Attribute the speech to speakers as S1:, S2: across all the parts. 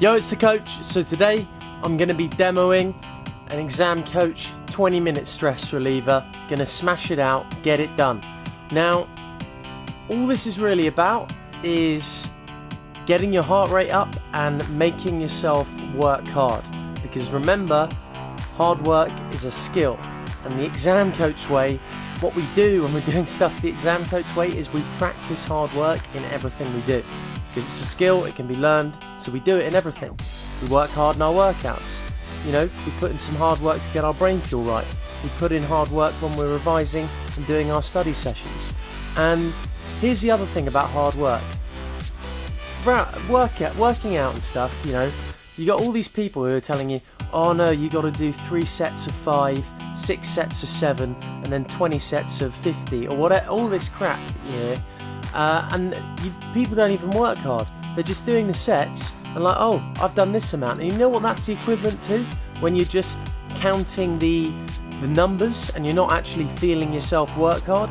S1: Yo, it's the coach. So today I'm going to be demoing an Exam Coach 20-minute stress reliever. Gonna smash it out, get it done. Now, all this is really about is getting your heart rate up and making yourself work hard. Because remember, hard work is a skill. And the Exam Coach way, what we do when we're doing stuff the Exam Coach way is we practice hard work in everything we do. Because it's a skill, it can be learned, so we do it in everything. We work hard in our workouts. You know, we put in some hard work to get our brain fuel right. We put in hard work when we're revising and doing our study sessions. And here's the other thing about hard work. Working out and stuff, you know, you got all these people who are telling you, oh no, you got to do 3 sets of 5, 6 sets of 7, and then 20 sets of 50, or whatever, all this crap, you know. People don't even work hard. They're just doing the sets and like, oh, I've done this amount. And you know what that's the equivalent to? When you're just counting the numbers and you're not actually feeling yourself work hard.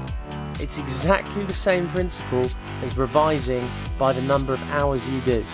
S1: It's exactly the same principle as revising by the number of hours you do.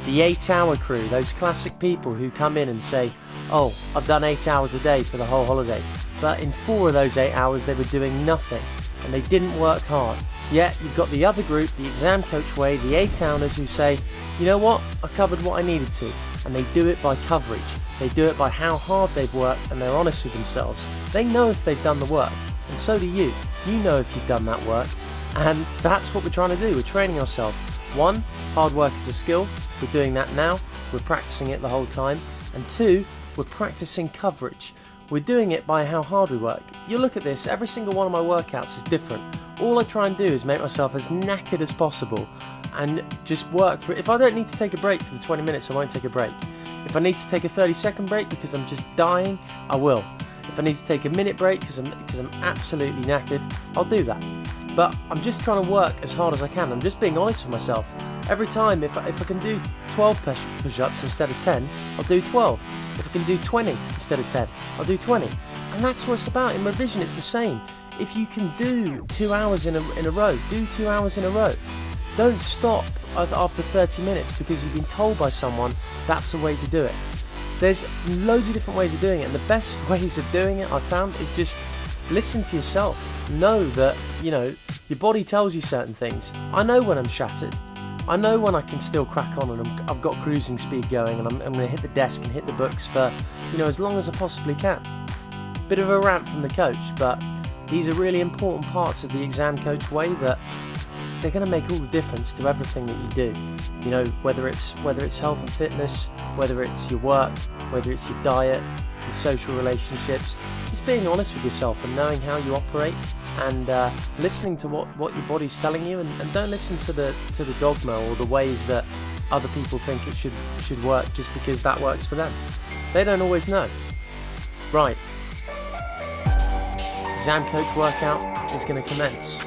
S1: The 8-hour crew, those classic people who come in and say, oh, I've done 8 hours a day for the whole holiday. But in 4 of those 8 hours they were doing nothing and they didn't work hard. Yet you've got the other group, the Exam Coach way, the 8-hourners who say, you know what, I covered what I needed to. And they do it by coverage. They do it by how hard they've worked and they're honest with themselves. They know if they've done the work. And so do you. You know if you've done that work. And that's what we're trying to do. We're training ourselves. 1, hard work is a skill. We're doing that now. We're practicing it the whole time. And 2, we're practicing coverage. We're doing it by how hard we work. You look at this, every single one of my workouts is different. All I try and do is make myself as knackered as possible and just work for it. If I don't need to take a break for the 20 minutes, I won't take a break. If I need to take a 30-second break because I'm just dying, I will. If I need to take a minute break because I'm absolutely knackered, I'll do that. But I'm just trying to work as hard as I can. I'm just being honest with myself. Every time, if I can do 12 push-ups instead of 10, I'll do 12. If I can do 20 instead of 10, I'll do 20. And that's what it's about. In revision, it's the same. If you can do 2 hours in a row, do 2 hours in a row. Don't stop after 30 minutes because you've been told by someone that's the way to do it. There's loads of different ways of doing it, and the best ways of doing it, I've found, is just listen to yourself. Know that, you know, your body tells you certain things. I know when I'm shattered. I know when I can still crack on and I've got cruising speed going and I'm going to hit the desk and hit the books for, you know, as long as I possibly can. Bit of a rant from the coach, but these are really important parts of the Exam Coach way that they're going to make all the difference to everything that you do. You know, whether it's health and fitness, whether it's your work, whether it's your diet, your social relationships, just being honest with yourself and knowing how you operate and listening to what your body's telling you, and don't listen to the dogma or the ways that other people think it should work just because that works for them. They don't always know. Right. Exam Coach workout is going to commence.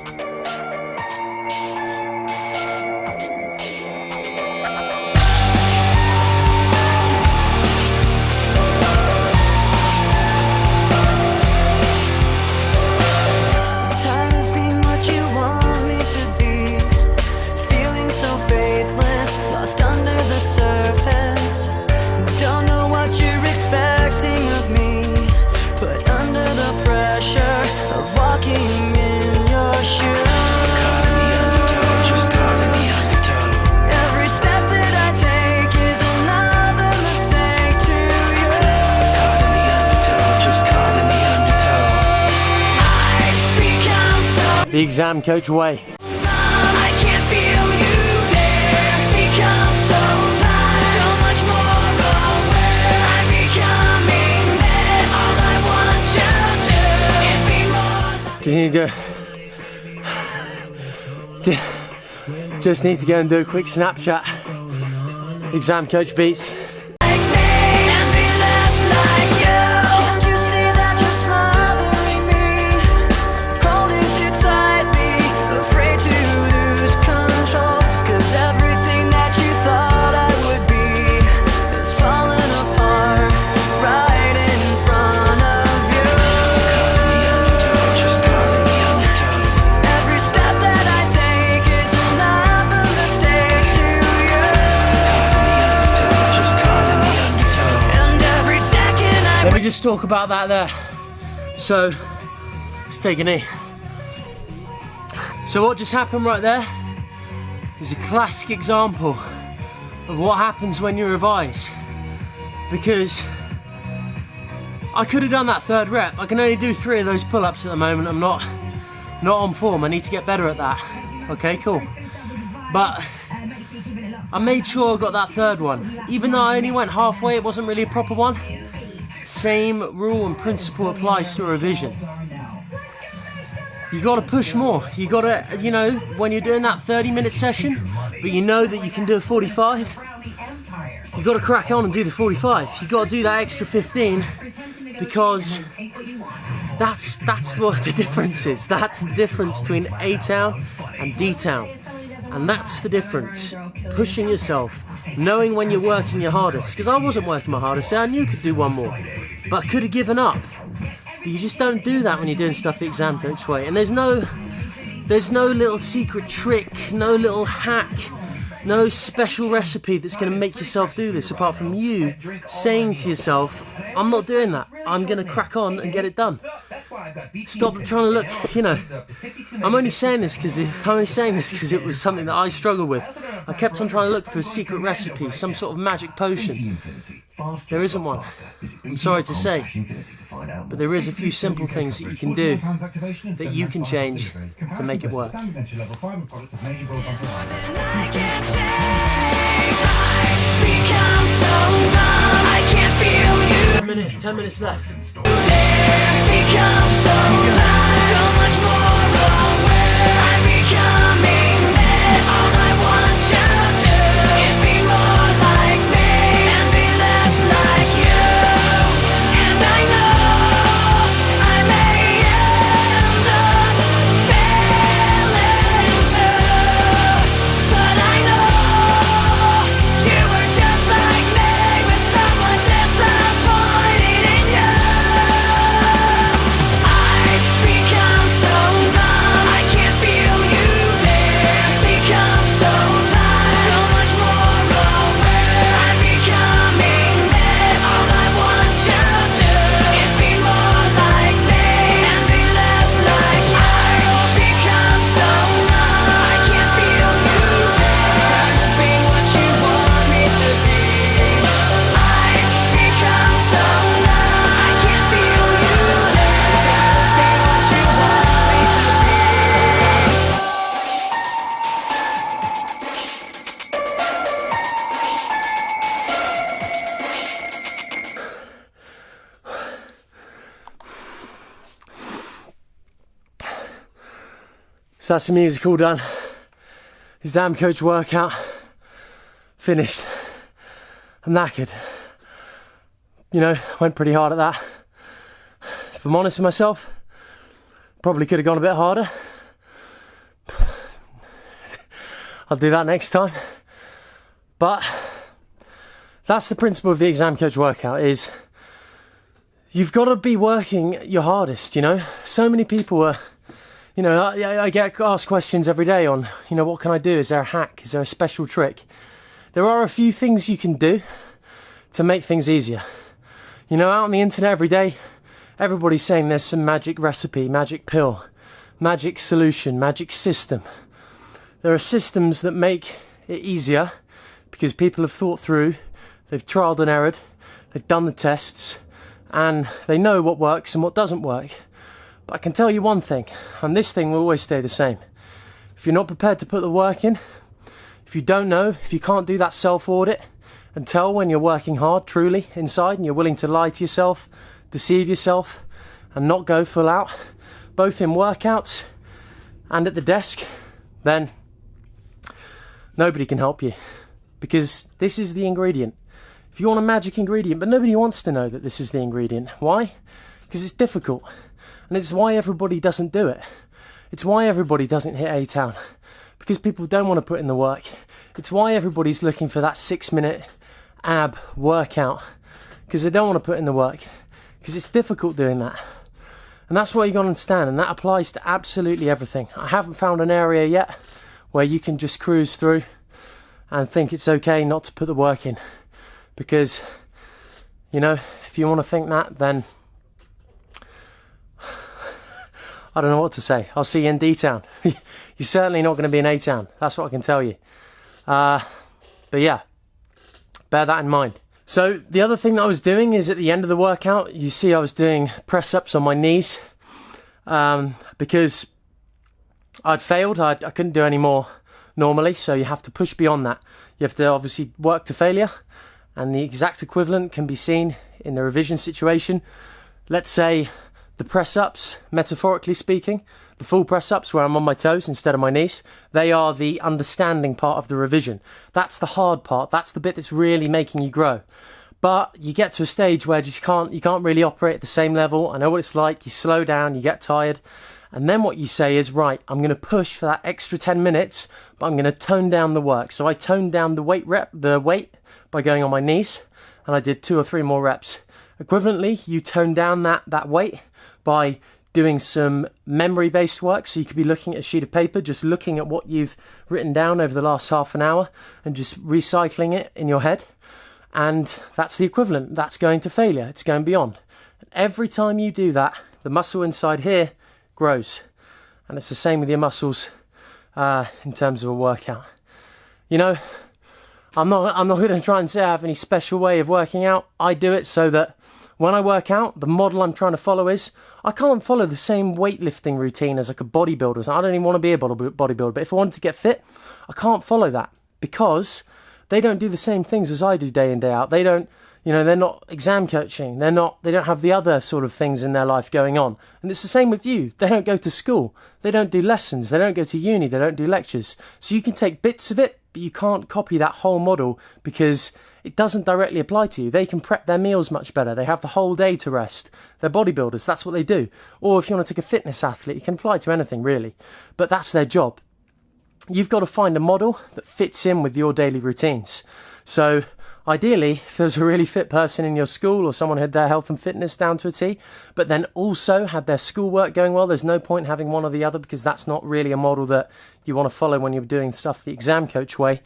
S1: The Exam Coach way.
S2: I can't feel you there. Become so tired, so much more aware. I'm becoming this. All I want to do is be more.
S1: Just need to go and do a quick Snapchat. Exam Coach beats.
S2: Just
S1: just talk about that there. So, let's take a knee. So what just happened right there is a classic example of what happens when you revise. Because I could have done that third rep. I can only do 3 of those pull-ups at the moment. I'm not on form. I need to get better at that. Okay, cool. But I made sure I got that third one. Even though I only went halfway, it wasn't really a proper one. Same rule and principle applies to revision. You gotta push more. You gotta, you know, when you're doing that 30-minute session, but you know that you can do a 45, you gotta crack on and do the 45. You gotta do that extra 15, because that's what the difference is. That's the difference between A-Town and D-Town. And that's the difference. Pushing yourself, knowing when you're working your hardest. Because I wasn't working my hardest, so I knew I could do one more. But I could have given up. But you just don't do that when you're doing stuff the exam coach way. And there's no little secret trick, no little hack, no special recipe that's going to make yourself do this, apart from you saying to yourself, I'm not doing that. I'm going to crack on and get it done. Stop trying to look, you know. I'm only saying this because it was something that I struggled with. I kept on trying to look for a secret recipe, some sort of magic potion. There isn't one. I'm sorry to say. But there is a few simple things that you can do, that you can change to make it work. 10 minutes left. So that's the music all done. Exam coach workout finished. I'm knackered. You know, went pretty hard at that. If I'm honest with myself, probably could have gone a bit harder. I'll do that next time. But that's the principle of the exam coach workout, is you've got to be working your hardest, you know. So many people are, you know, I get asked questions every day on, you know, what can I do? Is there a hack? Is there a special trick? There are a few things you can do to make things easier. You know, out on the internet every day, everybody's saying there's some magic recipe, magic pill, magic solution, magic system. There are systems that make it easier because people have thought through, they've trialed and errored, they've done the tests, and they know what works and what doesn't work. But I can tell you one thing, and this thing will always stay the same. If you're not prepared to put the work in, if you don't know, if you can't do that self-audit and tell when you're working hard truly inside and you're willing to lie to yourself, deceive yourself and not go full out, both in workouts and at the desk, then nobody can help you, because this is the ingredient. If you want a magic ingredient, but nobody wants to know that this is the ingredient. Why? Because it's difficult. And it's why everybody doesn't do it. It's why everybody doesn't hit A-Town. Because people don't want to put in the work. It's why everybody's looking for that 6-minute ab workout. Because they don't want to put in the work. Because it's difficult doing that. And that's what you got to understand. And that applies to absolutely everything. I haven't found an area yet where you can just cruise through and think it's okay not to put the work in. Because You know, if you want to think that, then I don't know what to say. I'll see you in D-Town. You're certainly not going to be in A-Town. That's what I can tell you. But yeah, bear that in mind. So the other thing that I was doing is at the end of the workout, you see I was doing press-ups on my knees because I'd failed. I couldn't do any more normally, so you have to push beyond that. You have to obviously work to failure, and the exact equivalent can be seen in the revision situation. Let's say the press-ups, metaphorically speaking, the full press-ups where I'm on my toes instead of my knees, they are the understanding part of the revision. That's the hard part. That's the bit that's really making you grow. But you get to a stage where you can't really operate at the same level. I know what it's like. You slow down, you get tired. And then what you say is, right, I'm going to push for that extra 10 minutes, but I'm going to tone down the work. So I toned down the weight by going on my knees, and I did 2 or 3 more reps. Equivalently, you tone down that weight by doing some memory-based work. So you could be looking at a sheet of paper, just looking at what you've written down over the last half an hour and just recycling it in your head. And that's the equivalent. That's going to failure. It's going beyond. And every time you do that, the muscle inside here grows. And it's the same with your muscles in terms of a workout. You know, I'm not going to try and say I have any special way of working out. I do it so that when I work out, the model I'm trying to follow is, I can't follow the same weightlifting routine as like a bodybuilder. I don't even want to be a bodybuilder, but if I wanted to get fit, I can't follow that because they don't do the same things as I do day in, day out. They don't, they're not exam coaching. They don't have the other sort of things in their life going on. And it's the same with you. They don't go to school. They don't do lessons. They don't go to uni. They don't do lectures. So you can take bits of it, but you can't copy that whole model because it doesn't directly apply to you. They can prep their meals much better. They have the whole day to rest. They're bodybuilders. That's what they do. Or if you want to take a fitness athlete, it can apply to anything really. But that's their job. You've got to find a model that fits in with your daily routines. So ideally, if there's a really fit person in your school or someone who had their health and fitness down to a T, but then also had their schoolwork going well, there's no point having one or the other because that's not really a model that you want to follow when you're doing stuff the exam coach way.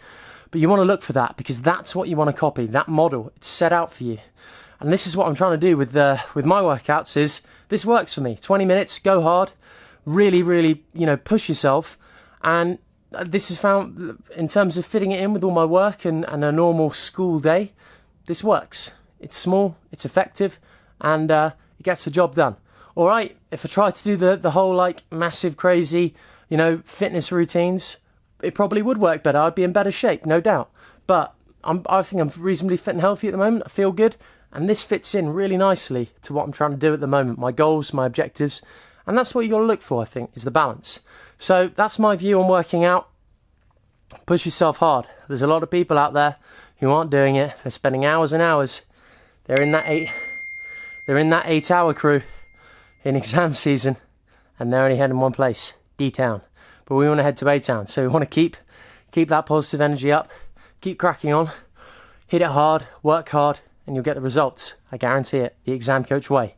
S1: But you want to look for that because that's what you want to copy, that model. It's set out for you. And this is what I'm trying to do with my workouts is this works for me. 20 minutes, go hard, really, really, push yourself. And this is found in terms of fitting it in with all my work and a normal school day. This works. It's small, it's effective, and it gets the job done. All right, if I try to do the whole like massive, crazy, fitness routines, it probably would work better. I'd be in better shape, no doubt. But I think I'm reasonably fit and healthy at the moment. I feel good. And this fits in really nicely to what I'm trying to do at the moment. My goals, my objectives. And that's what you got to look for, I think, is the balance. So that's my view on working out. Push yourself hard. There's a lot of people out there who aren't doing it. They're spending hours and hours. They're in that 8-hour crew in exam season. And they're only heading one place, D-Town. But we want to head to A-Town, so we want to keep that positive energy up, keep cracking on, hit it hard, work hard, and you'll get the results. I guarantee it, the exam coach way.